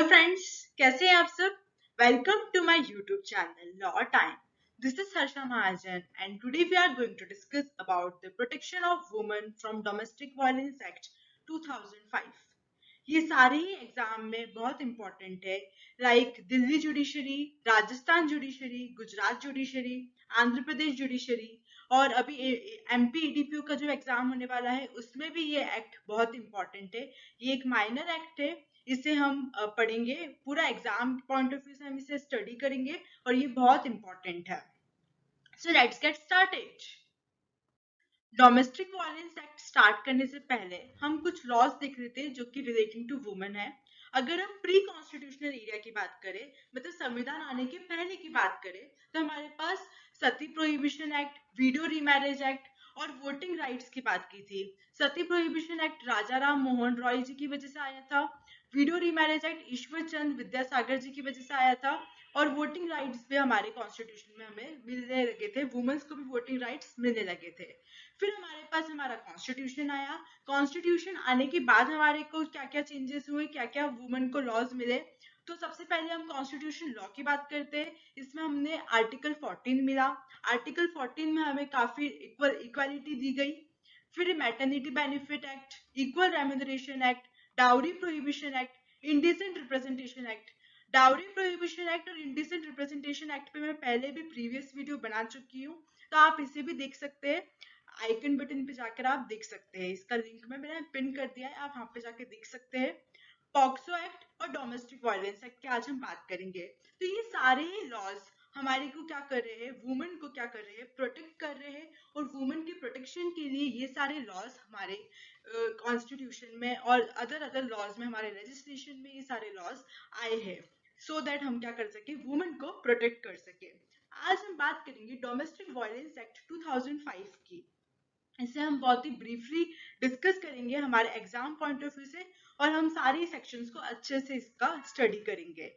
Hello friends, कैसे हैं आप सब। Welcome to my YouTube channel Law Time. This is Harsha Mahajan and today we are going to discuss about the protection of women from domestic violence act 2005। ये सारे ही exam में बहुत important है, like Delhi judiciary, Rajasthan judiciary, Gujarat judiciary, Andhra Pradesh judiciary और अभी MP ईडीपीयू का जो एग्जाम होने वाला है उसमें भी ये एक्ट बहुत इंपॉर्टेंट है। ये एक माइनर एक्ट है, इसे हम पढ़ेंगे, पूरा एग्जाम पॉइंट ऑफ व्यू से हम इसे स्टडी करेंगे और ये बहुत इंपॉर्टेंट है। So let's get started. Domestic violence act start करने से पहले हम कुछ लॉज देख लेते हैं जो कि रिलेटिंग टू वुमेन है। अगर हम प्री कॉन्स्टिट्यूशनल एरिया की बात करें, मतलब संविधान आने के पहले की बात करें, तो हमारे पास Sati prohibition act, widow remarriage act और वोटिंग राइट्स की बात की थी। सती प्रोहिबिशन एक्ट राजा राम मोहन रॉय जी की वजह से आया था, widow remarriage act Ishwar Chand Vidyasagar ji की वजह से आया था और वोटिंग राइट्स भी हमारे कॉन्स्टिट्यूशन में हमें मिलने लगे थे, वुमेन्स को भी वोटिंग राइट्स मिलने लगे थे। फिर हमारे पास हमारा कॉन्स्टिट्यूशन आया। कॉन्स्टिट्यूशन आने के बाद हमारे को क्या क्या चेंजेस हुए, क्या क्या वुमेन को लॉज मिले। तो सबसे पहले हम कॉन्स्टिट्यूशन लॉ की बात करते हैं। इसमें हमने आर्टिकल 14 मिला। आर्टिकल 14 में हमें काफी इक्वालिटी दी गई। फिर maternity benefit act, equal remuneration act, dowry prohibition act, indecent representation act. Dowry prohibition act और इंडिसेंट रिप्रेजेंटेशन एक्ट पे मैं पहले भी प्रीवियस वीडियो बना चुकी हूँ, तो आप इसे भी देख सकते हैं। आइकन बटन पे जाकर आप देख सकते हैं, इसका लिंक में मैंने पिन कर दिया है, आप वहां पे जाके देख सकते हैं। पॉक्सो एक्ट और डोमेस्टिक वायलेंस एक्ट की आज हम बात करेंगे। तो ये सारे ही लॉज हमारे को क्या कर रहे हैं, वुमेन को क्या कर रहे हैं, प्रोटेक्ट कर रहे हैं। और वुमेन के प्रोटेक्शन के लिए ये सारे लॉज हमारे कॉन्स्टिट्यूशन में और अदर लॉज में, हमारे लेजिस्लेशन में ये सारे लॉज आए हैं, सो दैट हम क्या कर सके, वुमेन को प्रोटेक्ट कर सके। आज हम बात करेंगे डोमेस्टिक वायलेंस एक्ट 2005 की। इसे हम बहुत ही ब्रीफली डिस्कस करेंगे हमारे एग्जाम पॉइंट ऑफ व्यू से और हम सारे सेक्शंस को अच्छे से इसका स्टडी करेंगे।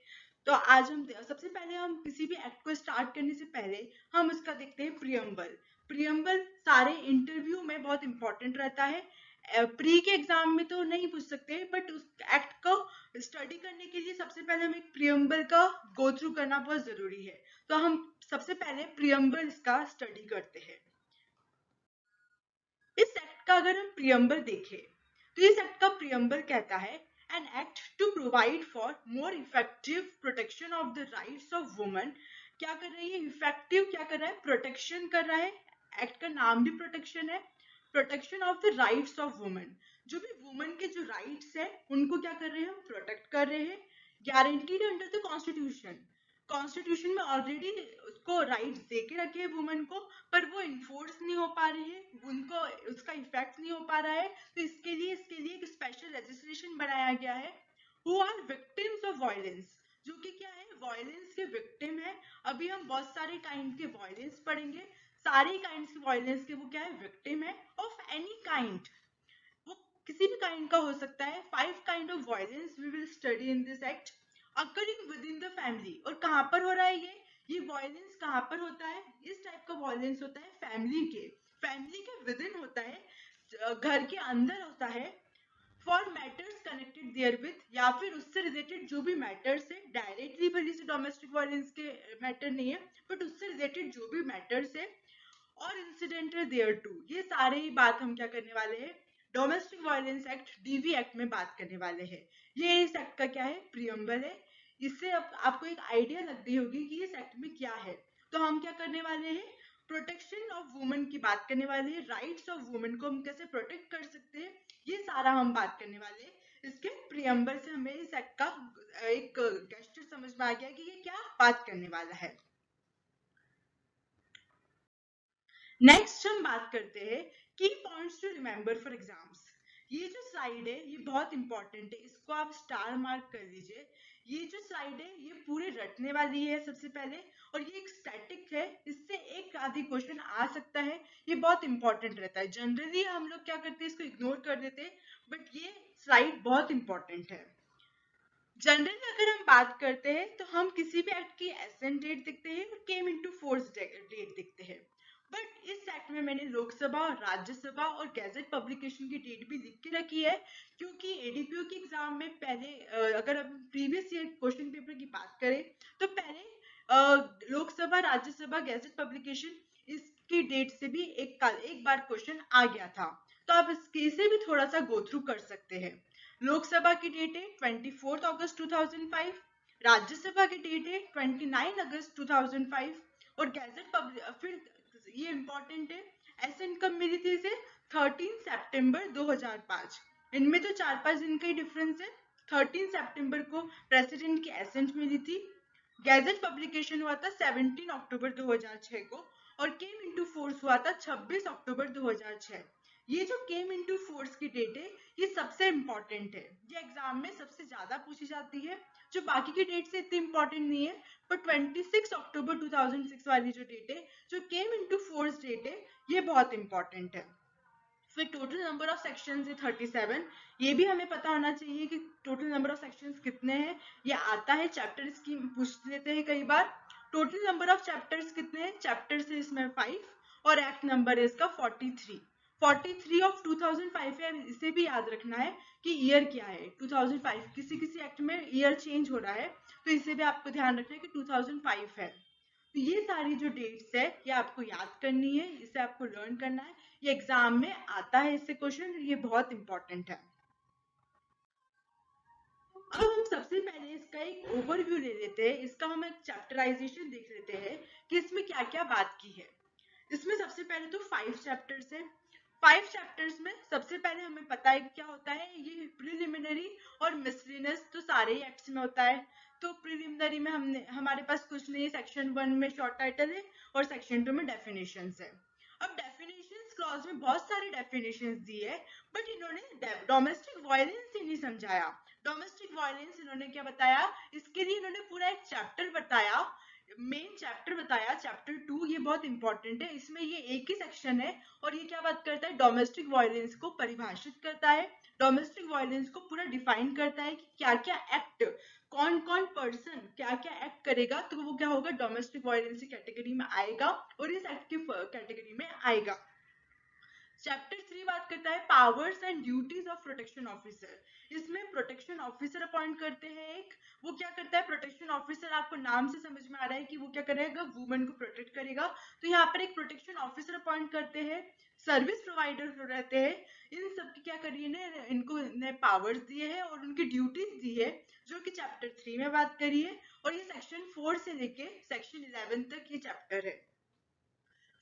तो आज हम सबसे पहले हम किसी भी एक्ट को स्टार्ट करने से पहले हम इसका देखते हैं प्रियम्बल। प्रियम्बल सारे इंटरव्यू में बहुत इंपॉर्टेंट रहता है। प्री के एग्जाम में तो नहीं पूछ सकते, बट उस एक्ट को स्टडी करने के लिए सबसे पहले हमें प्रियम्बल का गो थ्रू करना बहुत जरूरी है। तो हम सबसे पहले प्रियम्बल इसका स्टडी करते हैं। इस एक्ट का अगर हम प्रियम्बल देखें तो इस एक्ट का प्रियम्बल कहता है, an act to provide for more effective protection of the rights of women. क्या कर रही है, इफेक्टिव क्या कर रहा है, प्रोटेक्शन कर रहा है। एक्ट का नाम भी प्रोटेक्शन है। Protection of the rights of women, जो भी वुमेन के जो राइट्स है उनको क्या कर रहे हैं, हम प्रोटेक्ट कर रहे हैं। Guaranteed under the constitution, constitution में ऑलरेडी उसको राइट्स दे के रखे हैं वुमेन को, पर वो इन्फोर्स नहीं हो पा रही है, उनको उसका इफेक्ट नहीं हो पा रहा है। तो इसके लिए एक स्पेशल लेजिस्लेशन बनाया गया है। Who are victims of violence, जो कि क्या है, वायलेंस के विक्टिम है। अभी हम बहुत सारे काइंड के वायलेंस पढ़ेंगे, सारे काइंड के वायलेंस के वो क्या है, विक्टिम है ऑफ एनी काइंड। वो किसी भी काइंड का हो सकता है। 5 kind of violence we will study in this act occurring within the family. और कहाँ पर हो रहा है ये वायलेंस कहाँ पर होता है, इस टाइप का वायलेंस होता है फैमिली के विद इन होता है, घर के अंदर होता है। For matters connected therewith, या फिर उससे रिलेटेड जो भी मैटर्स है, डायरेक्टली भले से डोमेस्टिक वायलेंस के मैटर नहीं है, बट उससे रिलेटेड जो भी मैटर्स है, और इंसिडेंटल देयर टू। ये सारे ही बात हम क्या करने वाले हैं, domestic violence act DV act में बात करने वाले हैं। ये इस एक्ट का क्या है, प्रियम्बल है। इससे आपको एक आइडिया लग गई होगी कि इस एक्ट में क्या है। तो हम क्या करने वाले हैं, प्रोटेक्शन ऑफ वुमेन की बात करने वाले हैं। राइट्स ऑफ वुमेन को हम कैसे प्रोटेक्ट कर सकते हैं, ये सारा हम बात करने वाले हैं। इसके प्रियम्बल से हमें इस एक्ट का एक गेस्चर समझ में आ गया कि ये क्या बात करने वाला है। नेक्स्ट हम बात करते हैं की points to remember for exams. ये जो स्लाइड है ये बहुत इंपॉर्टेंट है, इसको आप स्टार मार्क कर लीजिए। ये जो स्लाइड है ये पूरे रटने वाली है सबसे पहले, और ये एक स्टैटिक है, इससे एक आधी क्वेश्चन आ सकता है। ये बहुत इंपॉर्टेंट रहता है। जनरली हम लोग क्या करते हैं, इसको इग्नोर कर देते हैं, बट ये स्लाइड बहुत इंपॉर्टेंट है। जनरली अगर हम बात करते हैं तो हम किसी भी एक्ट की एसेंट डेट देखते हैं और केम इनटू फोर्स डेट देखते हैं। बट इस एक्ट में मैंने लोकसभा और राज्यसभा और गैजेट पब्लिकेशन की डेट भी लिख के रखी है, क्योंकि एडीपीओ के एग्जाम में पहले अगर हम प्रीवियस ईयर क्वेश्चन पेपर की बात करें तो पहले लोकसभा राज्यसभा गैजेट पब्लिकेशन इसकी डेट से भी एक बार क्वेश्चन आ गया था, तो आप इसे भी थोड़ा सा गो थ्रू कर सकते हैं। लोकसभा की डेट है 24 अगस्त 2005, राज्यसभा की डेट है 29 अगस्त 2005 और गैजेट पब्लिक फिर ये इम्पोर्टेंट है, ऐसे इनकम मिली थी इसे 13 सितंबर 2005। इनमें तो 4-5 दिन का ही डिफरेंस है। 13 सितंबर को प्रेसिडेंट की एसेंट मिली थी। गैजेट पब्लिकेशन हुआ था 17 अक्टूबर 2006 को और केम इनटू फोर्स हुआ था 26 अक्टूबर 2006। ये जो केम इनटू फोर्स की डेट है ये सबसे इम्पोर्टेंट है, ये एग्जाम में सबसे ज्यादा पूछी जाती है। जो बाकी की डेट से इतनी इम्पोर्टेंट नहीं है, पर 26 अक्टूबर 2006 वाली जो डेट है, जो केम इनटू फोर्स डेट है, ये बहुत इंपॉर्टेंट है। फिर टोटल नंबर ऑफ सेक्शंस है 37। ये भी हमें पता होना चाहिए कि टोटल नंबर ऑफ सेक्शंस कितने हैं। ये आता है चैप्टर स्कीम पूछ लेते हैं कई बार। टोटल नंबर ऑफ चैप्टर्स कितने हैं? चैप्टर्स है इसमें 5 और एक्ट नंबर है इसका 43। 43 ऑफ 2005 है, इसे भी याद रखना है कि ईयर क्या है 2005। किसी किसी एक्ट में ईयर चेंज हो रहा है, तो इसे भी आपको ध्यान रखना है कि 2005 है। तो ये सारी जो डेट्स है ये आपको याद करनी है, इसे आपको लर्न करना है। ये एग्जाम में आता है इससे क्वेश्चन, ये बहुत इंपॉर्टेंट है। अब हम सबसे पहले इसका एक ओवरव्यू ले लेते हैं, इसका हम एक चैप्टराइजेशन देख लेते हैं कि इसमें क्या क्या बात की है। इसमें सबसे पहले तो 5 चैप्टर्स है। 5 चैप्टर्स में सबसे पहले हमें पता है कि क्या होता है, ये प्रिलिमिनरी और मिसलिनियस तो सारे ही एक्ट्स में होता है। तो प्रिलिमिनरी में हमारे पास कुछ नहीं है, सेक्शन 1 में शॉर्ट टाइटल है और सेक्शन 2 में डेफिनेशंस है। अब डेफिनेशंस क्लॉज में बहुत सारी डेफिनेशंस दी है, बट इन्होंने डोमेस्टिक वायलेंस ही नहीं समझाया। डोमेस्टिक वायलेंस इन्होंने क्या बताया, इसके लिए इन्होंने पूरा एक चैप्टर बताया, मेन चैप्टर बताया, चैप्टर 2। ये बहुत इंपॉर्टेंट है, इसमें ये एक ही सेक्शन है और ये क्या बात करता है, डोमेस्टिक वायलेंस को परिभाषित करता है, डोमेस्टिक वायलेंस को पूरा डिफाइन करता है कि क्या क्या एक्ट, कौन कौन पर्सन क्या क्या एक्ट करेगा तो वो क्या होगा, डोमेस्टिक वायलेंस की कैटेगरी में आएगा और इस एक्ट की कैटेगरी में आएगा। चैप्टर 3 बात करता है powers and duties of protection officer. इसमें प्रोटेक्शन ऑफिसर अपॉइंट करते हैं एक, वो क्या करता है प्रोटेक्शन ऑफिसर, आपको नाम से समझ में आ रहा है कि वो क्या करेगा, वुमेन को प्रोटेक्ट करेगा। तो यहाँ पर एक प्रोटेक्शन ऑफिसर अपॉइंट करते हैं, सर्विस प्रोवाइडर रहते हैं, इन सब की क्या करिए ने इनको ने पावर्स दिए हैं और उनकी ड्यूटीज दी है, जो कि चैप्टर 3 में बात करिए। और ये सेक्शन 4 से लेके सेक्शन 11 तक ये चैप्टर है।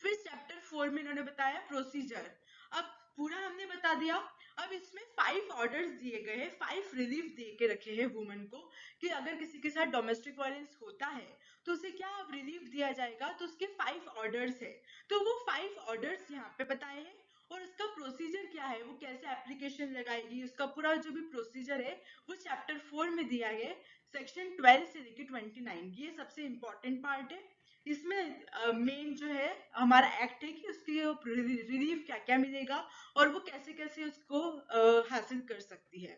फिर चैप्टर 4 में इन्होंने बताया प्रोसीजर। अब पूरा हमने बता दिया। अब इसमें 5 ऑर्डर्स दिए गए हैं, 5 रिलीफ दे के रखे हैं वुमेन को कि अगर किसी के साथ डोमेस्टिक वायलेंस होता है तो उसे क्या रिलीफ दिया जाएगा, तो उसके 5 ऑर्डर्स है। तो वो 5 ऑर्डर्स यहाँ पे बताए हैं और उसका प्रोसीजर क्या है, वो कैसे एप्लीकेशन लगाएगी, उसका पूरा जो भी प्रोसीजर है वो चैप्टर 4 में दिया है, सेक्शन 12 से लेके 29। ये सबसे इंपॉर्टेंट पार्ट है। इसमें मेन जो है हमारा एक्ट है कि उसकी रिलीफ क्या क्या मिलेगा और वो कैसे कैसे उसको हासिल कर सकती है।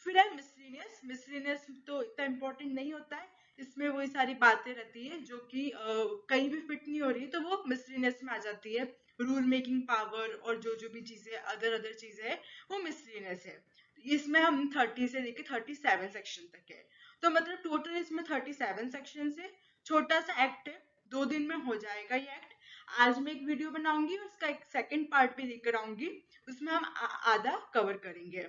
फिर है मिसलिनियस। मिसलिनियस तो इतना इम्पोर्टेंट नहीं होता है, इसमें वही सारी बातें रहती है जो कि कहीं भी फिट नहीं हो रही तो वो मिसलिनियस में आ जाती है। रूल मेकिंग पावर और जो जो भी चीजें अदर अदर चीजें है वो मिसलिनियस है। इसमें हम 30 से लेके 37 सेक्शन तक है, तो मतलब टोटल इसमें 37 सेक्शन है। छोटा सा एक्ट है, 2 दिन में हो जाएगा ये एक्ट। आज मैं एक वीडियो बनाऊंगी और उसका एक सेकंड पार्ट भी लेकर आऊंगी, उसमें हम आधा कवर करेंगे।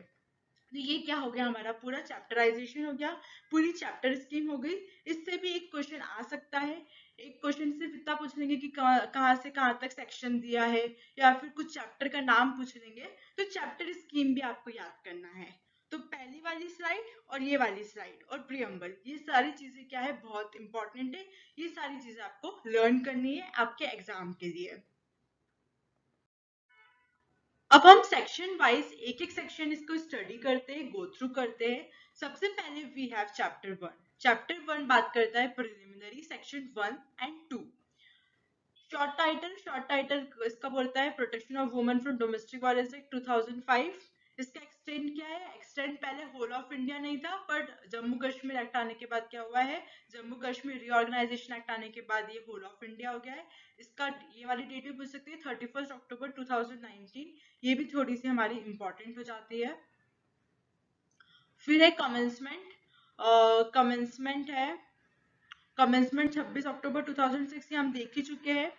तो ये क्या हो गया, हमारा पूरा चैप्टराइजेशन हो गया, पूरी चैप्टर स्कीम हो गई। इससे भी एक क्वेश्चन आ सकता है। एक क्वेश्चन सिर्फ इतना पूछ लेंगे कि कहाँ से कहाँ तक सेक्शन दिया है, या फिर कुछ चैप्टर का नाम पूछ लेंगे। तो चैप्टर स्कीम भी आपको याद करना है। तो पहली वाली स्लाइड और ये वाली स्लाइड और प्रियम्बल, ये सारी चीजें क्या है, बहुत इंपॉर्टेंट है। ये सारी चीजें आपको लर्न करनी है आपके एग्जाम के लिए। अब हम सेक्शन वाइज एक एक सेक्शन इसको स्टडी करते हैं, गो थ्रू करते हैं। सबसे पहले वी हैव चैप्टर 1। चैप्टर 1 बात करता है preliminary, section 1 and 2। Short title इसका बोलता है protection of women from domestic violence act 2005। इसका एक्सटेंड क्या है? एक्सटेंड पहले होल ऑफ इंडिया नहीं था, बट जम्मू कश्मीर एक्ट आने के बाद क्या हुआ है, जम्मू कश्मीर रीऑर्गेनाइजेशन एक्ट आने के बाद ये होल ऑफ इंडिया हो गया है। इसका ये वाली डेट भी पूछ सकती है 31 अक्टूबर 2019, ये भी थोड़ी सी हमारी इंपॉर्टेंट हो जाती है। फिर है कमेंसमेंट। कमेंसमेंट है, कमेंसमेंट 26 अक्टूबर 2006, ये हम देख ही चुके हैं।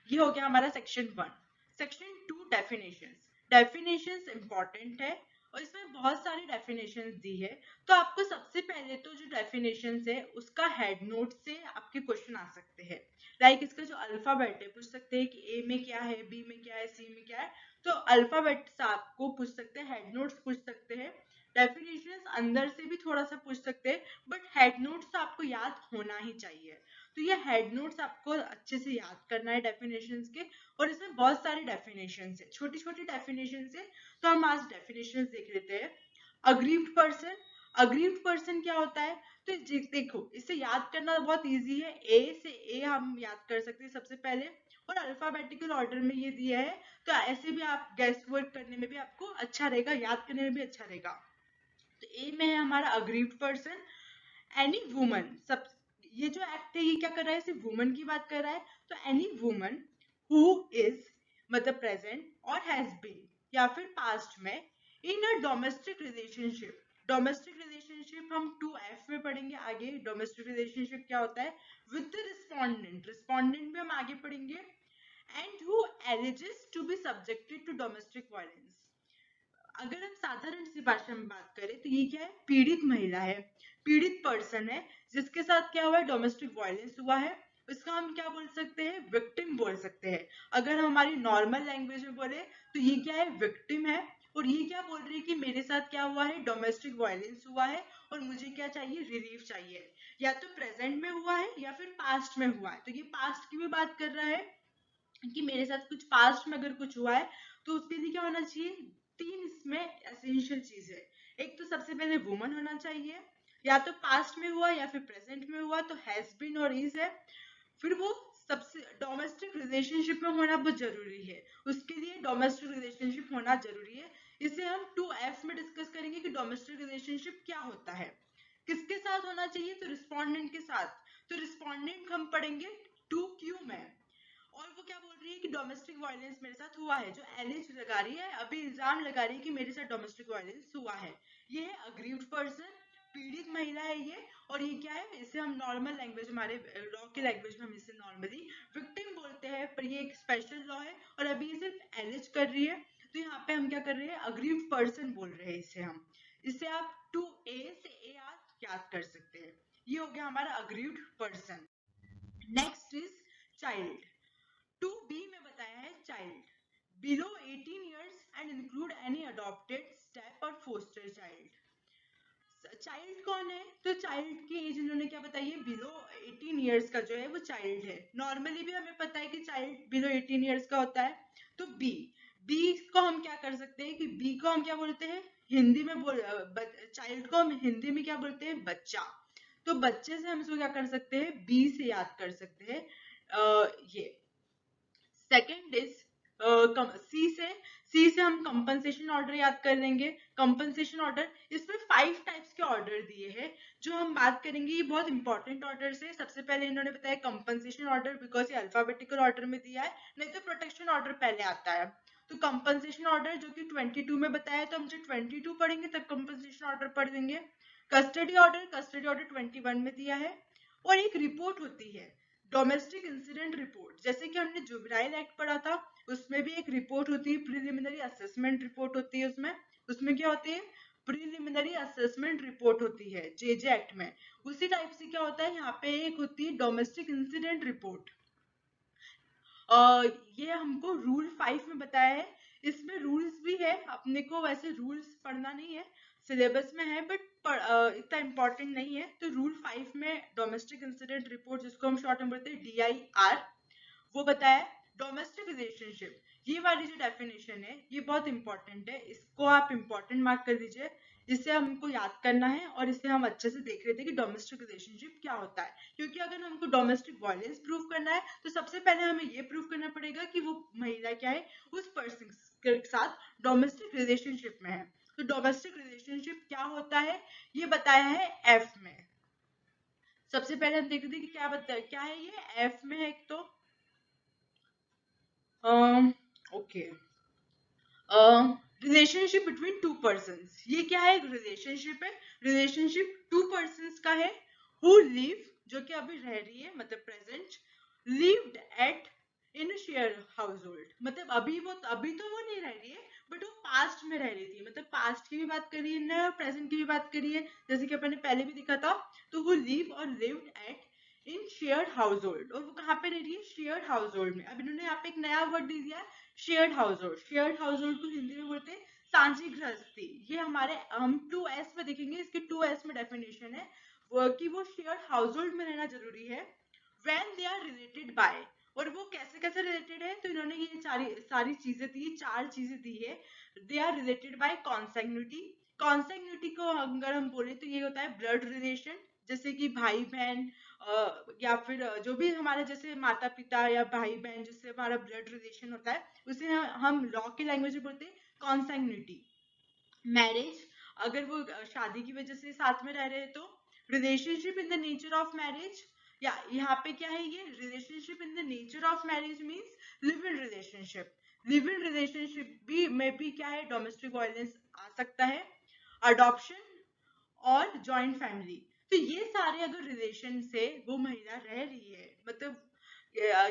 ये हो गया हमारा section 1। Section 2 definitions. Definitions important है और इसमें बहुत सारी डेफिनेशंस दी है। तो आपको सबसे पहले तो जो डेफिनेशंस है उसका हेड नोट से आपके क्वेश्चन आ सकते हैं। लाइक इसका जो अल्फाबेट है पूछ सकते हैं कि ए में क्या है, बी में क्या है, सी में क्या है। तो अल्फाबेट से आपको पूछ सकते हैं, हेड नोट्स पूछ सकते हैं। डेफिनेशंस अंदर से भी थोड़ा सा पूछ सकते हैं, बट हेड नोट्स आपको याद होना ही चाहिए। तो ये हेड नोट्स आपको अच्छे से याद करना है डेफिनेशंस के। और इसमें बहुत सारी डेफिनेशंस है, छोटी छोटी डेफिनेशंस है। तो हम आज डेफिनेशंस देख लेते हैं। Aggrieved person. अग्रीव्ड पर्सन क्या होता है? तो देखो, इसे याद करना बहुत इजी है। ए से ए हम याद कर सकते हैं सबसे पहले, और अल्फाबेटिकल ऑर्डर में ये दिया है। तो ऐसे भी आप गेस वर्क करने में भी आपको अच्छा रहेगा, याद करने में भी अच्छा रहेगा। तो ए में है हमारा अग्रीव्ड पर्सन। एनी वुमन, सब ये जो एक्ट है ये क्या कर रहा है? सिर्फ वुमन की बात कर रहा है। तो एनी वुमन हु इज, मतलब प्रेजेंट और हैज बीन या फिर पास्ट में, in a domestic relationship. Domestic relationship हम 2F में पढ़ेंगे आगे। डोमेस्टिक रिलेशनशिप क्या होता है? With the respondent. रिस्पोंडेंट में हम आगे पढ़ेंगे। And who alleges to be subjected to domestic violence. अगर हम साधारण सी भाषा में बात करें तो ये क्या है? पीड़ित महिला है, पीड़ित पर्सन है, जिसके साथ क्या हुआ है? डोमेस्टिक वायलेंस हुआ है। इसका हम क्या बोल सकते हैं? विक्टिम बोल सकते हैं। अगर हमारी नॉर्मल लैंग्वेज में बोले तो ये क्या है? विक्टिम है। और ये क्या बोल रही है कि मेरे साथ क्या हुआ है? डोमेस्टिक वायलेंस हुआ है और मुझे क्या चाहिए? रिलीफ चाहिए। या तो प्रेजेंट में हुआ है या फिर पास्ट में हुआ है। तो ये पास्ट की भी बात कर रहा है कि मेरे साथ कुछ पास्ट में अगर कुछ हुआ है तो उसके लिए क्या होना चाहिए? 3 इसमें एसेंशियल चीज है। एक तो सबसे पहले वुमन होना चाहिए, या तो पास्ट में हुआ या फिर प्रेजेंट में हुआ, तो हैज बीन और इज है। फिर वो सबसे डोमेस्टिक रिलेशनशिप में होना बहुत जरूरी है। उसके लिए डोमेस्टिक रिलेशनशिप होना जरूरी है। इसे हम 2F में डिस्कस करेंगे कि डोमेस्टिक रिलेशनशिप क्या होता है। किसके साथ होना चाहिए? तो रिस्पोंडेंट के साथ। तो रिस्पोंडेंट हम पढ़ेंगे 2Q में। और वो क्या बोल रही है कि डोमेस्टिक वायलेंस मेरे साथ हुआ है। जो एलिज लगा रही है, अभी इल्जाम लगा रही है कि मेरे साथ डोमेस्टिक वायलेंस हुआ है। ये है अग्रीव्ड पर्सन, पीड़ित महिला है ये। और ये क्या है? इसे हम नॉर्मल लैंग्वेज, हमारे लॉ की लैंग्वेज में हम इसे नॉर्मली विक्टिम बोलते हैं, पर ये एक स्पेशल लॉ है और अभी ये सिर्फ एलिज कर रही है। तो यहाँ पे हम क्या कर रहे हैं? अग्रीव्ड पर्सन बोल रहे हैं इसे हम। इसे आप 2A से A याद कर सकते हैं। ये हो गया हमारा aggrieved person. Next is child. 2B में बताया है child, below 18 years and include any adopted step और फोस्टर चाइल्ड। चाइल्ड कौन है? तो चाइल्ड की एज इन्होंने क्या बताई है? बिलो 18 ईयर्स का जो है वो चाइल्ड है। नॉर्मली भी हमें पता है कि चाइल्ड बिलो 18 ईयर्स का होता है। तो बी, बी को हम क्या कर सकते हैं कि बी को हम क्या बोलते हैं हिंदी में? चाइल्ड को हम हिंदी में क्या बोलते हैं? बच्चा। तो बच्चे से हम इसको क्या कर सकते हैं? बी से याद कर सकते हैं। ये सेकेंड इज सी से हम कंपनसेशन ऑर्डर याद कर लेंगे। कंपनसेशन ऑर्डर, इसमें 5 टाइप्स के ऑर्डर दिए हैं जो हम बात करेंगे। ये बहुत इंपॉर्टेंट ऑर्डर है। सबसे पहले इन्होंने बताया कंपनसेशन ऑर्डर, बिकॉज ये अल्फाबेटिकल ऑर्डर में दिया है, नहीं तो प्रोटेक्शन ऑर्डर पहले आता है। तो कंपनसेशन ऑर्डर जो कि 22 में बताया है, तो हम जब 22 पढ़ेंगे तब कंपनसेशन ऑर्डर पढ़ देंगे। कस्टडी ऑर्डर, कस्टडी ऑर्डर 21 में दिया है। और एक रिपोर्ट होती है, डोमेस्टिक इंसिडेंट रिपोर्ट। जैसे कि हमने जुवेनाइल एक्ट पढ़ा था, उसमें भी एक रिपोर्ट होती है, प्रिलिमिनरी असेसमेंट रिपोर्ट होती है। उसमें उसमें क्या होती है? प्रिलिमिनरी असेसमेंट रिपोर्ट होती है जेजे एक्ट में। उसी टाइप से क्या होता है यहाँ पे? एक होती है डोमेस्टिक इंसिडेंट रिपोर्ट। ये हमको रूल 5 में बताया है। इसमें रूल्स भी है, अपने को वैसे रूल्स पढ़ना नहीं है, सिलेबस में है, बट इतना इम्पोर्टेंट नहीं है। तो रूल 5 में डोमेस्टिक इंसिडेंट रिपोर्ट, जिसको हम शॉर्ट में बोलते हैं DIR, वो बताया। डोमेस्टिक रिलेशनशिप, ये वाली जो डेफिनेशन है ये बहुत इंपॉर्टेंट है, इसको आप इंपॉर्टेंट मार्क कर दीजिए। जिसे हमको याद करना है और इसे हम अच्छे से देख रहे थे कि डोमेस्टिक रिलेशनशिप क्या होता है। क्योंकि अगर हमको डोमेस्टिक वायलेंस प्रूव करना है तो सबसे पहले हमें ये प्रूव करना पड़ेगा कि वो महिला क्या है, उस पर्सन के साथ डोमेस्टिक रिलेशनशिप में है। तो डोमेस्टिक रिलेशनशिप क्या होता है ये बताया है एफ में। सबसे पहले हम देखते थे कि क्या है ये एफ में है। एक तो okay, relationship between two person, ये क्या है, रिलेशनशिप है, रिलेशनशिप टू पर्सन का है। हु लिव, जो कि अभी रह रही है, मतलब प्रेजेंट, लिव्ड एट इन शेयर हाउस होल्ड, मतलब अभी तो वो नहीं रह रही है, बट वो पास्ट में रह रही थी, मतलब पास्ट की भी बात करी है और प्रेजेंट की भी बात करी है, जैसे कि अपन ने पहले भी देखा था। तो हु लिव और लिव्ड एट इन शेयर्ड हाउस होल्ड, और वो कहाँ पे रह रही है, शेयर्ड हाउस होल्ड में। अब इन्होंने यहाँ पे एक नया वर्ड दे दिया है, shared house hold. Shared house hold को हिंदी में बोलते हैं साझी गृहस्थी। ये हमारे हम 2S में देखेंगे, इसके 2S में डेफिनेशन है कि वो शेयर्ड हाउस होल्ड में रहना जरूरी है when they are related by. और वो कैसे कैसे रिलेटेड है, तो इन्होंने ये सारी चीजें दी, 4 चीजें दी है। They are related by consanguinity. Consanguinity को अगर हम बोले तो ये होता है ब्लड रिलेशन, जैसे कि भाई बहन, या फिर जो भी हमारे जैसे माता पिता या भाई बहन जिससे हमारा ब्लड रिलेशन होता है, उसे हम लॉ की लैंग्वेज में बोलते हैं कॉन्सेग्निटी। मैरिज, अगर वो शादी की वजह से साथ में रह रहे हैं तो। Relationship in the nature of marriage, या यहाँ पे क्या है, ये relationship in the nature of marriage means live in relationship. Live in relationship भी में भी क्या है, डोमेस्टिक वायलेंस आ सकता है। अडॉप्शन और जॉइंट फैमिली, तो ये सारे अगर रिलेशन से वो महिला रह रही है, मतलब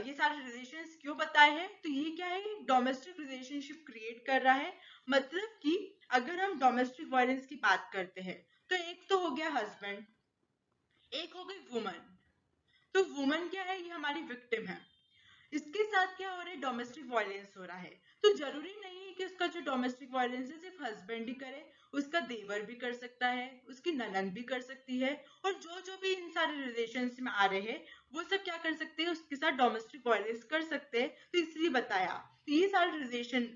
ये सारे रिलेशंस क्यों बताए हैं, तो ये क्या है, डोमेस्टिक रिलेशनशिप क्रिएट कर रहा है। मतलब कि अगर हम डोमेस्टिक वायलेंस की बात करते हैं तो एक तो हो गया हस्बैंड, एक हो गई वुमन। तो वुमन क्या है, ये हमारी विक्टिम है, इसके साथ क्या हो रहा है, डोमेस्टिक वायलेंस हो रहा है। तो जरूरी नहीं है कि उसका जो डोमेस्टिक वायलेंस है सिर्फ हस्बैंड ही करे, उसका देवर भी कर सकता है, उसकी ननद भी कर सकती है, और जो जो भी इन सारे रिलेशंस में आ रहे हैं वो सब क्या कर सकते हैं, उसके साथ डोमेस्टिक वायलेंस कर सकते हैं। तो इसलिए बताया, तो ये सारे रिलेशन,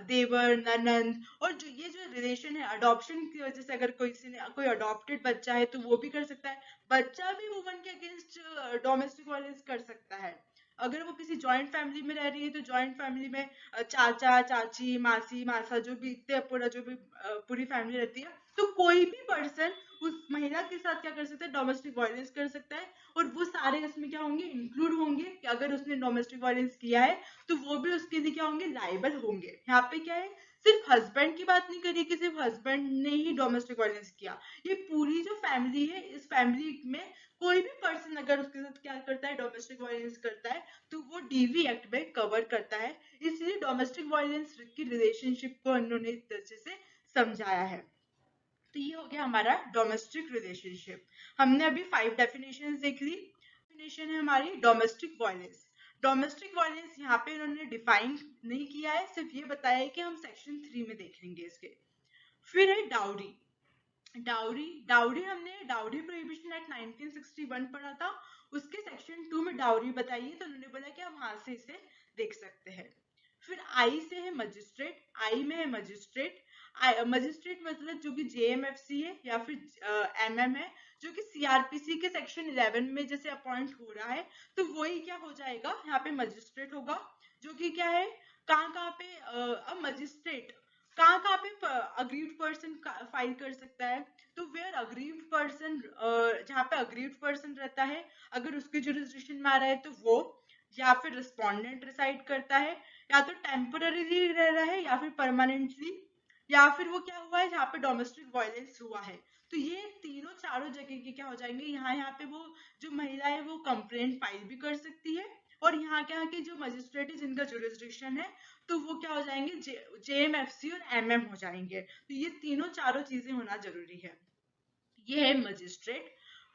देवर, ननद, और जो ये जो रिलेशन है अडॉप्शन की वजह से, अगर कोई अडॉप्टेड बच्चा है तो वो भी कर सकता है। बच्चा भी वुमन के अगेंस्ट डोमेस्टिक वायलेंस कर सकता है। अगर वो किसी जॉइंट फैमिली में रह रही है तो जॉइंट फैमिली में चाचा चाची मासी मासा जो भी इतने पूरा जो भी पूरी फैमिली रहती है, तो कोई भी पर्सन उस महिला के साथ क्या कर सकता है, डोमेस्टिक वायलेंस कर सकता है। और वो सारे इसमें क्या होंगे, इंक्लूड होंगे कि अगर उसने डोमेस्टिक वायलेंस किया है तो वो भी उसके लिए क्या होंगे, लाइबल होंगे। यहाँ पे क्या है, सिर्फ हस्बैंड की बात नहीं करी कि सिर्फ हस्बैंड ने ही डोमेस्टिक वायलेंस किया, ये पूरी जो फैमिली है, इस फैमिली में कोई भी पर्सन अगर उसके साथ क्या करता है, डोमेस्टिक वायलेंस करता है, तो वो डीवी एक्ट में कवर करता है। इसलिए डोमेस्टिक वायलेंस की रिलेशनशिप को उन्होंने इस तरह से समझाया है। तो ये हो गया हमारा डोमेस्टिक रिलेशनशिप। हमने अभी 5 डेफिनेशन देख ली। डेफिनेशन है हमारी डोमेस्टिक वायलेंस। डोमेस्टिक वायलेंस यहाँ पे उन्होंने डिफाइन नहीं किया है, सिर्फ ये बताया है कि हम सेक्शन 3 में देख लेंगे इसके। फिर है डाउरी। डाउरी डाउरी हमने डाउरी प्रोहिबिशन एक्ट 1961 पढ़ा था, उसके सेक्शन 2 में डाउरी बताइए, तो उन्होंने बोला कि हम वहां से इसे देख सकते हैं। फिर आई से है मजिस्ट्रेट, आई में है मजिस्ट्रेट। मजिस्ट्रेट मतलब जो कि जेएमएफसी है या फिर एमएम है, जो कि सीआरपीसी के सेक्शन 11 में जैसे अपॉइंट हो रहा है, तो वही क्या हो जाएगा, यहाँ पे मजिस्ट्रेट होगा, जो कि क्या है, कहाँ कहाँ पे अब मजिस्ट्रेट कहाँ कहाँ पे अग्रीव्ड पर्सन फाइल कर सकता है, तो वेयर अग्रीव्ड पर्सन, जहाँ पे अग्रीव्ड पर्सन रहता है, अगर उसके जुरिस्डिक्शन में आ रहा है तो वो, या फिर रिस्पोंडेंट रिसाइड करता है, या तो टेम्पररीली रह रहा है या फिर परमानेंटली, या फिर वो क्या हुआ है जहाँ पे डोमेस्टिक वायलेंस हुआ है। तो ये तीनों चारों जगह के क्या हो जाएंगे, यहाँ पे वो जो महिला है वो कंप्लेंट फाइल भी कर सकती है, और यहाँ के जो मजिस्ट्रेट है जिनका जुरिस्डिक्शन है, तो वो क्या हो जाएंगे, जेएमएफसी और एमएम हो जाएंगे। तो ये तीनों चारों चीजें होना जरूरी है। ये है मजिस्ट्रेट।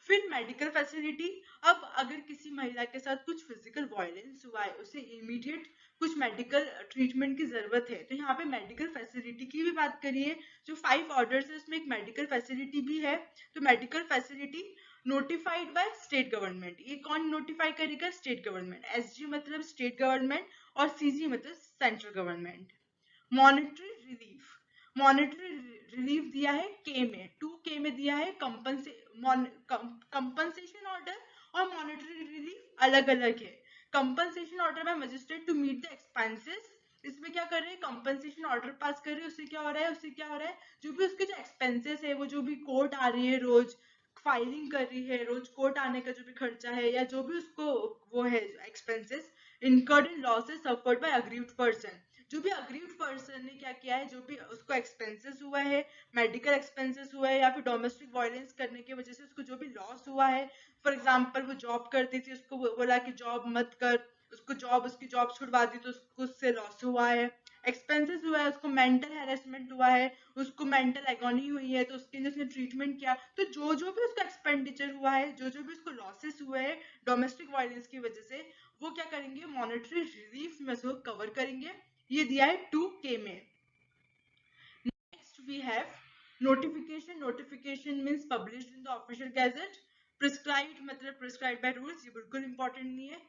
फिर मेडिकल फैसिलिटी, अब अगर किसी महिला के साथ कुछ फिजिकल वायलेंस हुआ है, उसे इमीडिएट कुछ मेडिकल ट्रीटमेंट की जरूरत है, तो यहाँ पे मेडिकल फैसिलिटी की भी बात करिए। जो 5 ऑर्डर्स है उसमें एक मेडिकल फैसिलिटी भी है। तो medical facility notified by state government, ये कौन नोटिफाई करेगा, स्टेट गवर्नमेंट। एसजी मतलब स्टेट गवर्नमेंट और सीजी मतलब central government. Monetary relief, monetary relief दिया है के में, 2K में दिया है कंपनसेशन ऑर्डर और मॉनेटरी रिलीफ अलग अलग है। Compensation order by magistrate to meet the expenses, इसमें क्या कर रहे हैं, कंपनसेशन ऑर्डर पास कर रहे हैं, उससे क्या हो रहा है, जो भी उसके जो एक्सपेंसेस है, वो जो भी कोर्ट आ रही है, रोज फाइलिंग कर रही है, रोज कोर्ट आने का जो भी खर्चा है, या जो भी उसको वो है expenses incurred in losses suffered by aggrieved person, जो भी अग्रीव्ड पर्सन ने क्या किया है, जो भी उसको एक्सपेंसेस हुआ है, मेडिकल एक्सपेंसेस हुआ है, या फिर डोमेस्टिक वायलेंस करने की वजह से उसको जो भी लॉस हुआ है, फॉर एग्जाम्पल वो जॉब करती थी, उसको बोला कि जॉब मत कर, उसकी जॉब छुड़वा दी तो उसको उससे लॉस हुआ है, एक्सपेंसेस हुआ है, उसको मेंटल हैरेसमेंट हुआ है, उसको मेंटल एगोनी हुई है, तो उसके लिए उसने ट्रीटमेंट किया, तो जो भी उसका एक्सपेंडिचर हुआ है, जो भी उसको लॉसेस हुए हैं डोमेस्टिक वायलेंस की वजह से, वो क्या करेंगे, मॉनेटरी रिलीफ में से कवर करेंगे। ये दिया है 2K में। Next we have notification. Notification means published in the official gazette. Prescribed मतलब prescribed by rules, ये बिल्कुल important नहीं है।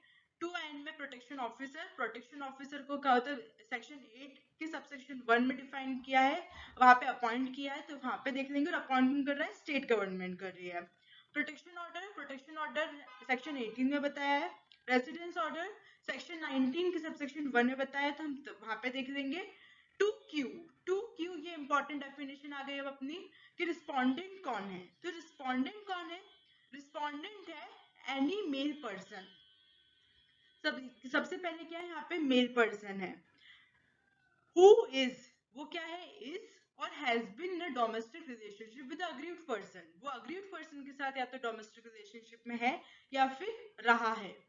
2N में protection officer, protection officer को क्या होता है, section 8 के subsection 1 में define किया है, वहाँ पे appoint किया है, तो वहाँ पे देख लेंगे, और appointment कर रहा है state government कर रही है। protection order section 18 में बताया है। residence order section 19 के subsection 1 में बताया, तो हम वहाँ पे देख लेंगे। 2Q, 2Q ये इंपॉर्टेंट डेफिनेशन आ गई अब अपनी, कि रिस्पोंडेंट कौन है, तो रिस्पोंडेंट कौन है, रिस्पोंडेंट है एनी मेल पर्सन। सबसे पहले क्या है, यहाँ पे मेल पर्सन है। हु इज, वो क्या है, इज और has been in a domestic relationship with aggrieved person, वो अग्रीव्ड पर्सन के साथ या तो डोमेस्टिक रिलेशनशिप में है या फिर रहा है।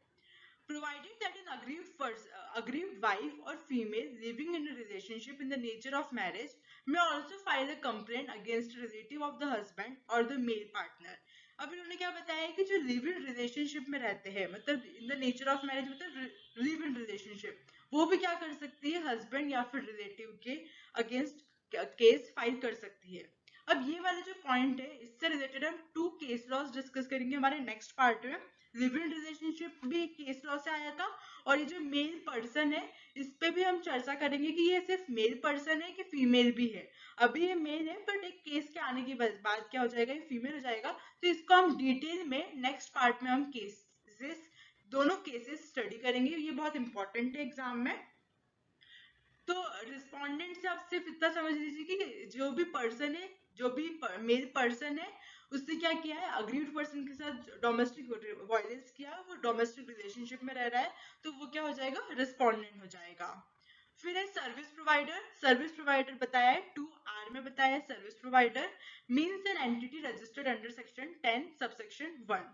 Provided that an aggrieved wife or female living in a relationship in the nature of marriage may also file a complaint against a relative of the husband or the male partner. अब इन्होंने क्या बताया कि जो live in relationship में रहते हैं, मतलब in the nature of marriage, मतलब लिव इन रिलेशनशिप, वो भी क्या कर सकती है, हस्बैंड या फिर रिलेटिव के अगेंस्ट केस फाइल कर सकती है। अब ये वाला जो पॉइंट है, इससे रिलेटेड हम 2 केस लॉज डिस्कस करेंगे हमारे नेक्स्ट पार्ट में। लिव इन रिलेशनशिप भी केस लॉ से आया था, और ये जो मेल पर्सन है, इस पे भी हम चर्चा करेंगे कि ये सिर्फ मेल पर्सन है कि फीमेल भी है। अभी ये मेल है, बट एक केस के आने के बाद क्या हो जाएगा, ये फीमेल हो जाएगा, तो इसको हम डिटेल में नेक्स्ट पार्ट में हम केसेस, दोनों केसेस स्टडी करेंगे, ये बहुत इंपॉर्टेंट है एग्जाम में। तो रिस्पोंडेंट से आप सिर्फ इतना समझ लीजिए कि जो भी पर्सन है, जो भी मेल पर्सन है, उसने क्या किया है, अग्रीव्ड पर्सन के साथ डोमेस्टिक वायलेंस किया, वो डोमेस्टिक रिलेशनशिप में रह रहा है, तो वो क्या हो जाएगा, रिस्पोंडेंट हो जाएगा। फिर है सर्विस प्रोवाइडर। सर्विस प्रोवाइडर बताया है 2R में बताया है, service provider means an entity registered under section 10 subsection 1,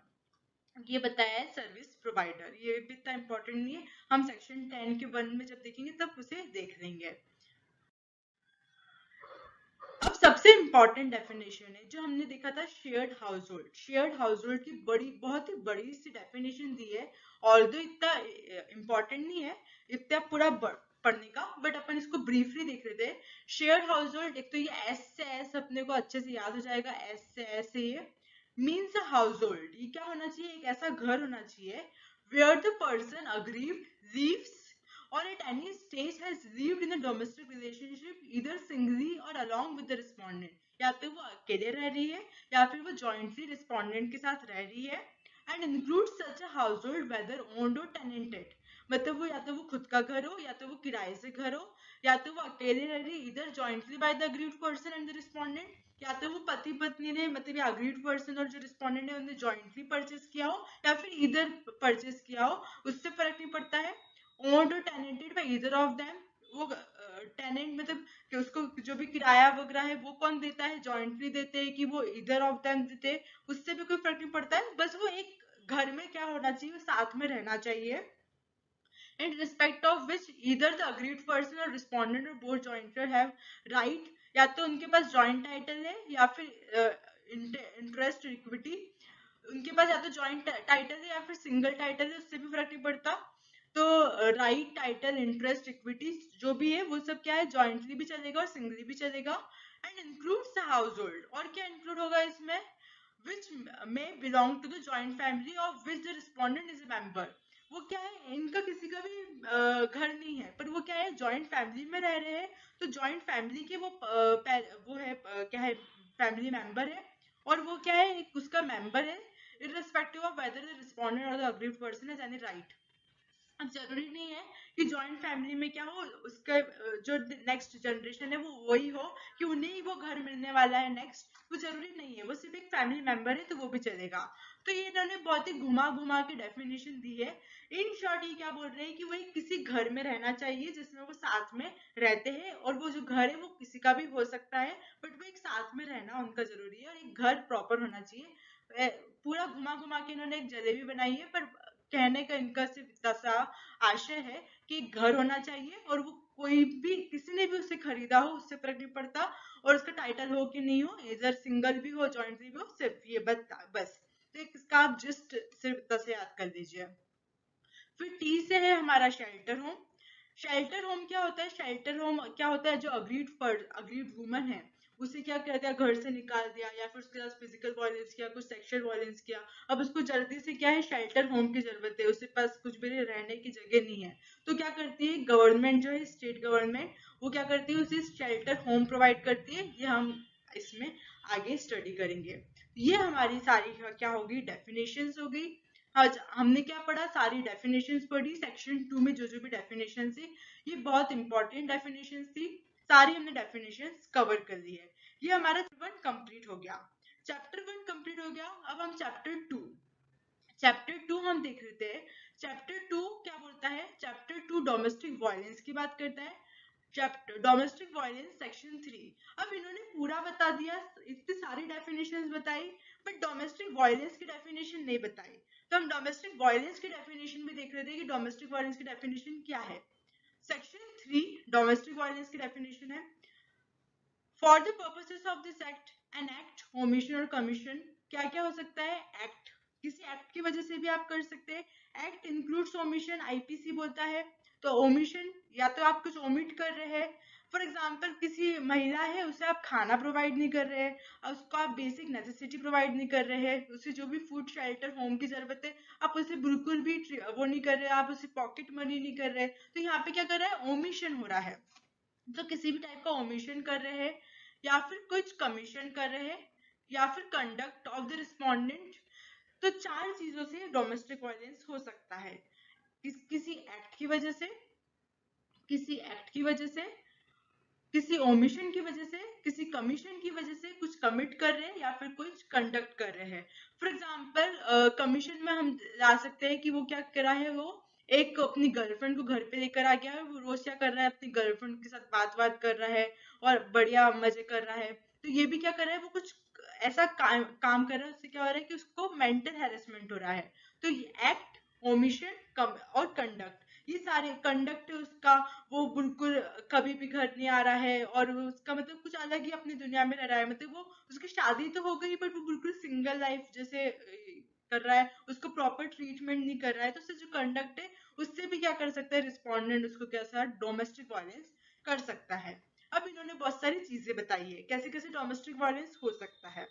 ये बताया है सर्विस प्रोवाइडर, ये भी इतना इंपॉर्टेंट नहीं है, हम सेक्शन 10 के 1 में जब देखेंगे तब उसे देख लेंगे। अब सबसे इंपॉर्टेंट डेफिनेशन है जो हमने देखा था, शेयर्ड हाउसहोल्ड। शेयर्ड हाउसहोल्ड की बहुत ही बड़ी सी डेफिनेशन दी है, और तो इतना इंपॉर्टेंट नहीं है इतना पूरा पढ़ने का, बट अपन इसको ब्रीफली देख लेते हैं। शेयर्ड हाउसहोल्ड, एक तो ये एस से एस अपने को अच्छे से याद हो जाएगा, एस से एस से ये मीन्स अ हाउसहोल्ड, ये क्या होना चाहिए, एक ऐसा घर होना चाहिए where the person aggrieved lives or at any stage has lived in a domestic relationship either singly or along with the respondent, या तो वो अकेले रह रही है या फिर वो jointly respondent के साथ रह रही है, and includes such a household whether owned or tenanted, मतलब वो या तो वो खुद का घर हो या तो वो किराए से घर हो, या तो वो अकेले रह रही इधर jointly by the aggrieved person and the respondent, या तो वो पति पत्नी ने, मतलब ये अग्रीव्ड पर्सन और जो रिस्पोंडेंट है उन्होंने जॉइंटली परचेस किया हो या फिर इधर परचेस किया हो, उससे फर्क नहीं पड़ता है। ओन्ड और टेनेंटेड बाय ईदर ऑफ देम, वो टेनेंट मतलब कि उसको जो भी किराया वगैरह है वो कौन देता है, जॉइंटली देते हैं कि वो इधर ऑफ देम देते हैं, उससे भी कोई फर्क नहीं पड़ता है, बस वो एक घर में क्या होना चाहिए, साथ में रहना चाहिए, in respect of which either the aggrieved person or respondent or both jointer have right, या तो उनके पास जॉइंट टाइटल है या फिर इंटरेस्ट इक्विटी, उनके पास या तो जॉइंट टाइटल है या फिर सिंगल टाइटल है, उससे भी फर्क नहीं पड़ता, तो राइट टाइटल इंटरेस्ट इक्विटी जो भी है वो सब क्या है, जॉइंटली भी चलेगा और सिंगली भी चलेगा, and includes the house hold, और क्या इंक्लूड होगा इसमें, which may belong to the joint family of which the respondent is a member, वो क्या है, इनका किसी का भी घर नहीं है, पर वो क्या है, जॉइंट फैमिली में रह रहे हैं। तो जॉइंट फैमिली के वो है क्या है, फैमिली मेंबर है, और वो क्या है, एक उसका मेंबर है, irrespective of whether the respondent or the aggrieved person has any right। अब जरूरी नहीं है कि जॉइंट फैमिली में क्या हो, उसका जो नेक्स्ट जनरेशन है वो वही हो, कि उन्हें ही वो घर मिलने वाला है नेक्स्ट, वो जरूरी नहीं है, वो सिर्फ एक फैमिली मेंबर है तो वो भी चलेगा। तो ये इन्होंने बहुत ही घुमा घुमा के डेफिनेशन दी है। इन शॉर्ट ये क्या बोल रहे हैं कि वो एक किसी घर में रहना चाहिए जिसमें वो साथ में रहते हैं, और वो जो घर है वो किसी का भी हो सकता है, बट वो एक साथ में रहना उनका जरूरी है, और एक घर प्रॉपर होना चाहिए। पूरा घुमा घुमा के इन्होंने एक जलेबी बनाई है, पर कहने का इनका सिर्फ इतना सा आशय है कि घर होना चाहिए, और वो कोई भी, किसी ने भी उसे खरीदा हो उससे फर्क नहीं पड़ता, और उसका टाइटल हो कि नहीं हो, इधर सिंगल भी हो जॉइंट भी हो, सिर्फ ये बस। तो इसका आप जस्ट सिर्फ इतना से याद कर लीजिए। फिर टी से है हमारा शेल्टर होम। शेल्टर होम क्या होता है, शेल्टर होम क्या होता है, जो अग्रीड वुमन है उसे क्या कहते हैं, घर से निकाल दिया या फिर उसके साथ फिजिकल वायलेंस किया, कुछ सेक्सुअल वायलेंस किया, अब उसको जल्दी से क्या है, शेल्टर होम की जरूरत है, उसके पास कुछ भी रहने की जगह नहीं है। तो क्या करती है गवर्नमेंट, जो है स्टेट गवर्नमेंट, वो क्या करती है, उसे शेल्टर होम प्रोवाइड करती है। ये हम इसमें आगे स्टडी करेंगे। ये हमारी सारी क्या होगी, डेफिनेशंस होगी। आज हमने क्या पढ़ा, सारी डेफिनेशंस पढ़ी। सेक्शन 2 में जो जो भी डेफिनेशन थी, ये बहुत इंपॉर्टेंट डेफिनेशंस थी, सारी हमने डेफिनेशंस कवर कर ली है। ये हमारा चैप्टर 1 कंप्लीट हो गया। चैप्टर 1 कंप्लीट हो गया। अब हम चैप्टर 2 हम देख लेते हैं। चैप्टर 2 क्या बोलता है, चैप्टर 2 डोमेस्टिक वायलेंस की बात करता है। Chapter domestic violence section 3। अब इन्होंने पूरा बता दिया, इतनी सारी डेफिनेशंस बताई, बट डोमेस्टिक वायलेंस की डेफिनेशन नहीं बताई। तो हम डोमेस्टिक वायलेंस की डेफिनेशन भी देख लेते हैं कि डोमेस्टिक वायलेंस की डेफिनेशन क्या है। सेक्शन 3 डोमेस्टिक वायलेंस की डेफिनेशन है, for the purposes of this act an act, omission और कमीशन। क्या क्या हो सकता है, एक्ट, किसी एक्ट की वजह से भी आप कर सकते हैं। एक्ट इंक्लूड्स ओमिशन, आईपीसी बोलता है। तो ओमिशन, या तो आप कुछ ओमिट कर रहे हैं, फॉर एग्जाम्पल किसी महिला है, उसे आप खाना प्रोवाइड नहीं कर रहे हैं, उसको आप बेसिक नेसेसिटी प्रोवाइड नहीं कर रहे हैं, उसे जो भी फूड शेल्टर होम की जरूरत है आप उसे बिल्कुल भी वो नहीं कर रहे, आप उसे पॉकेट मनी नहीं कर रहे। तो यहाँ पे क्या कर रहा है, ओमिशन हो रहा है। तो किसी भी टाइप का ओमिशन कर रहे हैं, या फिर कुछ कमीशन कर रहे हैं, या फिर कंडक्ट ऑफ द रिस्पोंडेंट। तो चार चीजों से डोमेस्टिक वायलेंस हो सकता है, किसी एक्ट की वजह से, किसी एक्ट की वजह से, किसी ओमिशन की वजह से, किसी कमीशन की वजह से, कुछ कमिट कर रहे हैं या फिर कुछ कंडक्ट कर रहे हैं। फॉर एग्जाम्पल कमीशन में हम ला सकते हैं कि वो क्या करा है, वो एक अपनी गर्लफ्रेंड को घर पे लेकर आ गया है, वो रोज क्या कर रहा है, अपनी गर्लफ्रेंड के साथ बात कर रहा है और बढ़िया मजे कर रहा है। तो ये भी क्या कर रहा है, वो कुछ ऐसा काम कर रहा है, उससे क्या हो रहा है कि उसको मेंटल हैरेसमेंट हो रहा है। तो ये एक्ट, ओमिशन और कंडक्ट, ये सारे, कंडक्ट उसका, वो बिल्कुल कभी भी घर नहीं आ रहा है, और उसका मतलब कुछ अलग ही अपनी दुनिया में रह रहा है, मतलब वो, उसकी शादी तो हो गई बट वो बिल्कुल सिंगल लाइफ जैसे कर रहा है, उसको प्रॉपर ट्रीटमेंट नहीं कर रहा है। तो उससे जो कंडक्ट है उससे भी क्या कर सकता है रिस्पोंडेंट, उसको कैसा डोमेस्टिक वायलेंस कर सकता है। अब इन्होंने बहुत सारी चीजें बताई है कैसे कैसे डोमेस्टिक वायलेंस हो सकता है।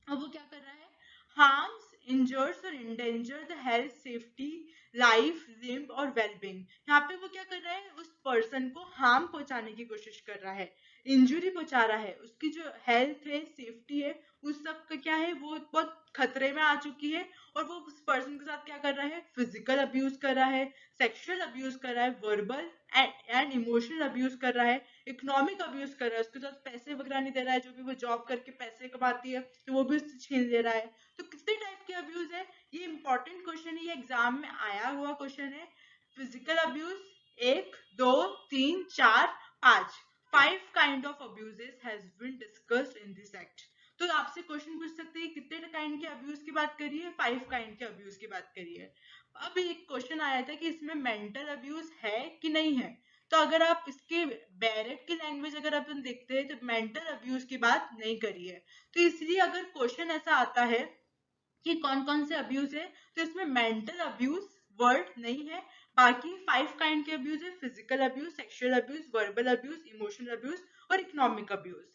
अब वो क्या कर रहा है, हार्म्स, इंजर्स और endanger the health, safety, life, limb और वेलबींग। यहाँ पे वो क्या कर रहा है, उस पर्सन को हार्म पहुंचाने की कोशिश कर रहा है, इंजुरी पहुंचा रहा है, उसकी जो हेल्थ है, सेफ्टी है, उस सब का क्या है, वो बहुत खतरे में आ चुकी है। और वो उस पर्सन के साथ क्या कर रहा है, फिजिकल अब्यूज कर रहा है, सेक्सुअल अब्यूज कर रहा है, वर्बल एंड इमोशनल अब्यूज कर रहा है, इकोनॉमिक अब्यूज कर रहा है, उसके साथ पैसे वगैरह नहीं दे रहा है, जो भी वो जॉब करके पैसे कमाती है तो वो भी उससे छीन ले रहा है। तो कितने टाइप के अब्यूज है, ये इंपॉर्टेंट क्वेश्चन है, ये एग्जाम में आया हुआ क्वेश्चन है। Physical abuse 1 2 3 4 5, 5 kind of abuses has been discussed in this act. तो आपसे क्वेश्चन पूछ सकते हैं कितने काइंड के अब्यूज की बात करिए, 5 काइंड के अब्यूज की बात करिए। अब एक क्वेश्चन आया था कि इसमें मेंटल अब्यूज है कि नहीं है। तो अगर आप इसके बैरेट की लैंग्वेज अगर अपन देखते हैं तो मेंटल अब्यूज की बात नहीं करी है। तो इसलिए अगर क्वेश्चन ऐसा आता है कि कौन कौन से अब्यूज है, तो इसमें मेंटल अब्यूज वर्ड नहीं है। बाकी 5 काइंड के अब्यूज है, physical abuse, sexual abuse, verbal abuse, emotional abuse और इकोनॉमिक अब्यूज।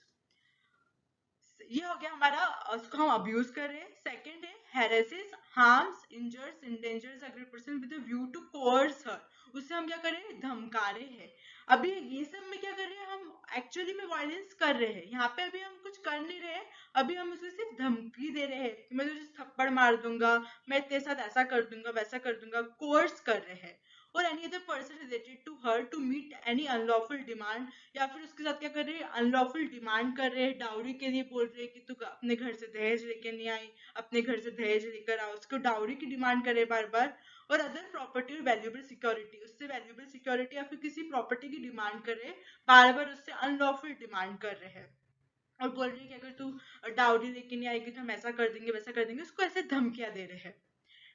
ये हो गया हमारा, उसको हम अब्यूज कर रहे हैं। सेकंड है harasses, harms, injures, endangers other person with a view to coerce her, उससे हम क्या कर रहे हैं, धमका रहे हैं। अभी ये सब में क्या कर रहे हैं, हम एक्चुअली में वायलेंस कर रहे हैं, यहाँ पे अभी हम कुछ कर नहीं रहे हैं, अभी हम उसे सिर्फ धमकी दे रहे हैं कि मैं तुझे थप्पड़ मार दूंगा, मैं तेरे साथ ऐसा कर दूंगा, वैसा कर दूंगा, कोर्स कर रहे हैं। और any other person related to her to meet any unlawful demand, या फिर उसके साथ क्या कर रहे हैं, अनलॉफुल डिमांड कर रहे हैं, डाउरी के लिए बोल रहे हैं कि तू अपने घर से दहेज लेके नहीं आई, अपने घर से दहेज लेकर आओ, उसको डाउरी की डिमांड करे बार बार। और अदर प्रॉपर्टी और वैल्यूएबल सिक्योरिटी, उससे वैल्यूएबल सिक्योरिटी या फिर किसी प्रॉपर्टी की डिमांड कर रहे हैं, बार बार उससे अनलॉफुल डिमांड कर रहे हैं, और बोल रहे हैं कि अगर तू डाउरी लेके नहीं आएगी तो हम ऐसा कर देंगे, वैसा कर देंगे, उसको ऐसे धमकियां दे रहे हैं।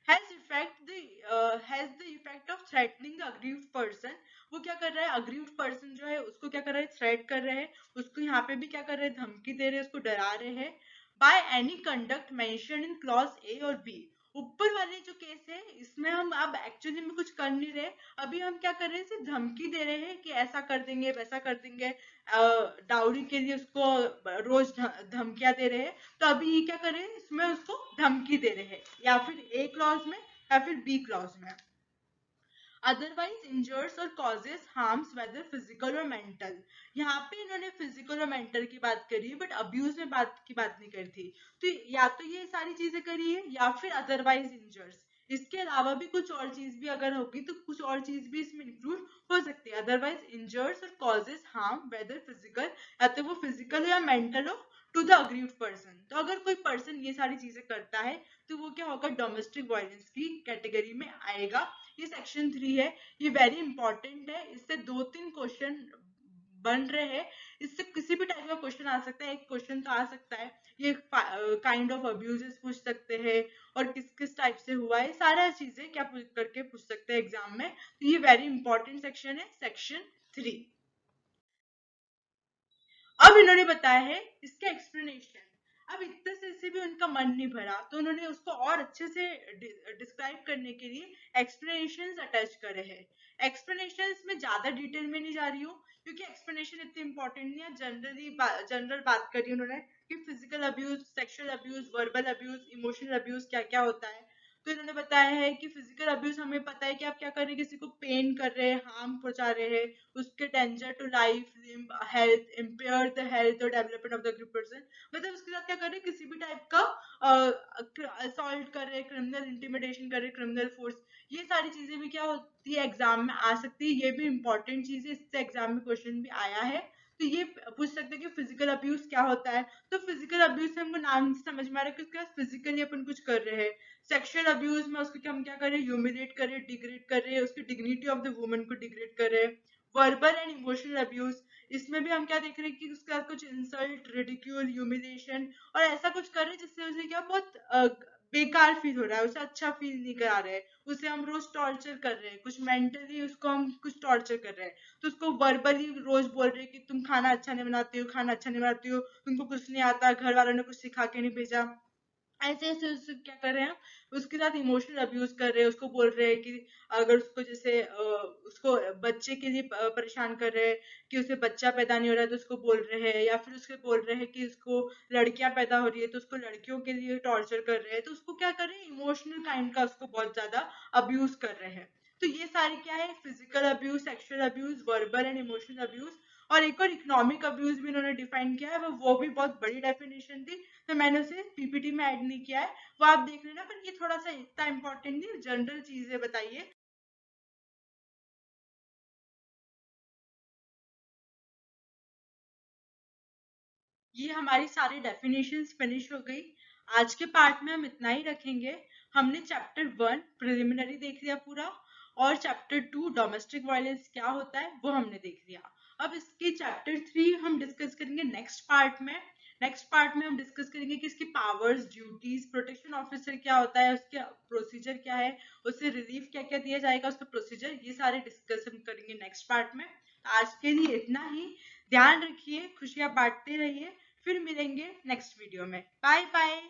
Has the effect of threatening the aggrieved person, वो क्या कर रहा है, aggrieved person जो है उसको क्या कर रहा है, थ्रेट कर रहे हैं, उसको यहाँ पे भी क्या कर रहे हैं, धमकी दे रहे हैं, उसको डरा रहे हैं। by any conduct mentioned in clause A और B, ऊपर वाले जो केस है इसमें हम अब एक्चुअली में कुछ कर नहीं रहे, अभी हम क्या कर रहे हैं, सिर्फ धमकी दे रहे हैं कि ऐसा कर देंगे, वैसा कर देंगे, डाउरी के लिए उसको रोज धमकियां दे रहे हैं। तो अभी ये क्या कर रहे हैं, इसमें उसको धमकी दे रहे हैं, या फिर ए क्लॉज में या फिर बी क्लॉज में। अदरवाइज इंजर्स और कॉजेस हार्म्स वेदर फिजिकल और मेंटल, यहाँ पे इन्होंने फिजिकल और मेंटल की बात करी है, बट अब्यूज में बात की बात नहीं करी थी। तो या तो ये सारी चीजें करी है, या फिर अदरवाइज इंजर्स, इसके अलावा भी कुछ और चीज भी अगर होगी तो कुछ और चीज भी इसमें इंक्लूड हो सकती है। अदरवाइज इंजर्स और कॉजेस हार्म वेदर फिजिकल, या तो वो फिजिकल हो या मेंटल हो, टू द अग्रीव्ड पर्सन। तो अगर कोई पर्सन ये सारी चीजें करता है तो वो क्या होगा, डोमेस्टिक वायलेंस की कैटेगरी में आएगा। ये सेक्शन 3 है, ये वेरी इंपॉर्टेंट है, इससे 2-3 क्वेश्चन बन रहे हैं, इससे किसी भी टाइप का क्वेश्चन आ सकता है, एक क्वेश्चन तो आ सकता है, ये काइंड ऑफ अब्यूजेस पूछ सकते हैं, और किस किस टाइप से हुआ है, सारा चीजें क्या करके पूछ सकते हैं एग्जाम में। तो ये वेरी इंपॉर्टेंट सेक्शन है, सेक्शन 3। अब इन्होंने बताया है इसका एक्सप्लेनेशन। अब इतने से भी उनका मन नहीं भरा, तो उन्होंने उसको और अच्छे से डिस्क्राइब करने के लिए एक्सप्लेनेशंस अटैच करे हैं। एक्सप्लेनेशंस में ज्यादा डिटेल में नहीं जा रही हूँ, क्योंकि एक्सप्लेनेशन इतनी इंपॉर्टेंट नहीं है, जनरल बात करी उन्होंने कि physical abuse, sexual abuse, verbal abuse, emotional abuse क्या क्या होता है। तो इन्होंने बताया है कि फिजिकल अब्यूज हमें पता है कि आप क्या कर रहे हैं, किसी को पेन कर रहे हैं, हार्म पहुंचा रहे हैं, उसके danger to life, health, impair the health और development of the aggrieved person, मतलब उसके साथ क्या कर रहे हैं, किसी भी टाइप का असॉल्ट कर रहे हैं, क्रिमिनल इंटिमिडेशन कर रहे हैं, क्रिमिनल फोर्स, ये सारी चीजें भी क्या होती है, एग्जाम में आ सकती है, ये भी इंपॉर्टेंट चीज है, इससे एग्जाम में क्वेश्चन भी आया है। तो ये पूछ सकते हैं कि फिजिकल अब्यूज क्या होता है। तो फिजिकल अब्यूज से हमको नाम से समझ में आ रहा है कि उसके बाद फिजिकली अपन कुछ कर रहे हैं। सेक्सुअल अब्यूज में उसको हम क्या कर रहे हैं, ह्यूमिलेट कर रहे हैं, डिग्रेड कर रहे हैं, उसकी डिग्निटी ऑफ द वुमन को डिग्रेड कर रहे हैं। वर्बल एंड इमोशनल अब्यूज, इसमें भी हम क्या देख रहे हैं कि उसके साथ कुछ इंसल्ट, रिडिक्यूल, ह्यूमिलेशन और ऐसा कुछ कर रहे हैं जिससे उसे क्या बहुत बेकार फील हो रहा है, उसे अच्छा फील नहीं करा रहे हैं, उसे हम रोज टॉर्चर कर रहे हैं, कुछ मेंटली उसको हम कुछ टॉर्चर कर रहे हैं। तो उसको वर्बली रोज बोल रहे हैं कि तुम खाना अच्छा नहीं बनाती हो, खाना अच्छा नहीं बनाती हो, तुमको कुछ नहीं आता, घर वालों ने कुछ सिखा के नहीं भेजा, ऐसे ऐसे उससे क्या कर रहे हैं, उसके साथ इमोशनल अब्यूज कर रहे हैं, उसको बोल रहे हैं कि अगर उसको जैसे उसको बच्चे के लिए परेशान कर रहे हैं कि उसे बच्चा पैदा नहीं हो रहा है तो उसको बोल रहे हैं, या फिर उसको बोल रहे हैं कि उसको लड़कियां पैदा हो रही है तो उसको लड़कियों के लिए टॉर्चर कर रहे हैं, तो उसको क्या कर रहे हैं, इमोशनल काइंड का उसको बहुत ज्यादा अब्यूज कर रहे हैं। तो ये सारे क्या है, physical abuse, sexual abuse, verbal and emotional abuse. और एक और इकोनॉमिक अब्यूज भी इन्होंने डिफाइन किया है, वो भी बहुत बड़ी डेफिनेशन थी, तो मैंने उसे पीपीटी में ऐड नहीं किया है, वो आप देख लेना, पर ये थोड़ा सा इतना इंपॉर्टेंट नहीं, जनरल चीजें बताइए। ये हमारी सारी डेफिनेशंस फिनिश हो गई। आज के पार्ट में हम इतना ही रखेंगे। हमने चैप्टर 1 प्रिलिमिनरी देख लिया पूरा, और चैप्टर 2 डोमेस्टिक वायलेंस क्या होता है वो हमने देख लिया। अब इसके चैप्टर 3 हम डिस्कस करेंगे नेक्स्ट पार्ट में। नेक्स्ट पार्ट में हम डिस्कस करेंगे कि इसकी पावर्स, ड्यूटीज, प्रोटेक्शन ऑफिसर क्या होता है, उसके प्रोसीजर क्या है, उससे रिलीफ क्या क्या दिया जाएगा, उसका प्रोसीजर, ये सारे डिस्कस हम करेंगे नेक्स्ट पार्ट में। आज के लिए इतना ही। ध्यान रखिए, खुशियां बांटते रहिए, फिर मिलेंगे नेक्स्ट वीडियो में। Bye bye.